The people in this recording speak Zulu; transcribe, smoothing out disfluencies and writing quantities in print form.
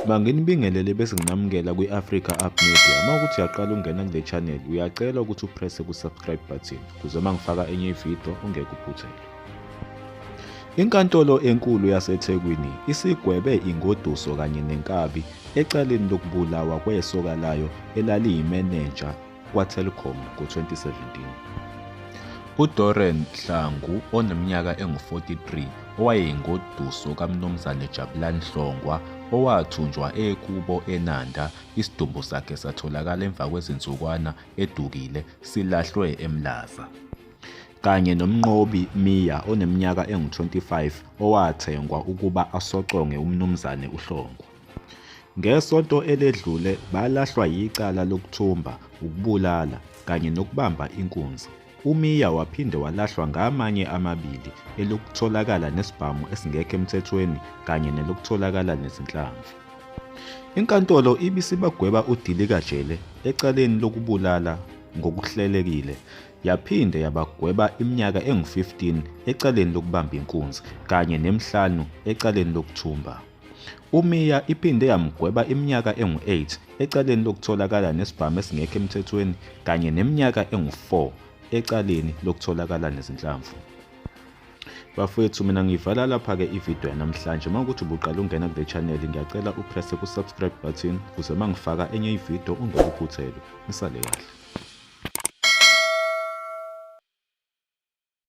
Banginibingelele bese nginamukela kwi-Africa Up Media. Uma ukuthi uyaqala ungena kule channel, uyacela ukuthi upresse ku-subscribe button ukuze uma ngifaka enye ividiyo ungeke uphuthele. Inkantolo enkulu yaseThekwini isigwebe Ingoduso kanye nenkabi ecaleni lokubulawa kwesoka layo elaliyimeneja kwaTelkom ngo-2017. uDoreen Hlangu oneminyaka engu-43 owayeyingoduso kaMnumzane Jabulani Hlongwa owathunjwa ekubo eNanda, isidumbu sakhe satholakala emva kwezinsukwana edukile silahlwe eMlaza, kanye nomnqobi Mia oneminyaka engu-25 owathengwa ukuba asoconge uMnumzane uHlongwa. Ngesonto eledlule balahlwa yicala lokuthumba, ukubulala kanye nokubamba inkunzi. uMia waphinde walahlwa ngamanye amabili elokutholakala nesibhamu esingekho emthethweni kanye nelokutholakala nezinhlamvu. Inkantolo ibisibagweba udilika jele ecaleni lokubulala ngokuhlelekile, yaphinde yabagweba iminyaka engu-15 ecaleni lokubamba inkunzi kanye nemihlanu ecaleni lokuthumba. uMia iphinde yamgweba iminyaka engu-8 ecaleni lokutholakala nesibhamu esingekho emthethweni kanye neminyaka engu-4 ecaleni lokutholakala nezinhlamvu. Bafowethu, mina ngivala lapha-ke ividiyo yanamhlanje. Uma ukuthi ubuqala ungena kule channel, ngiyacela upresse ku-subscribe button ukuze uma ngifaka enye ividiyo ungeke uphuthelwe. Nisale kahle.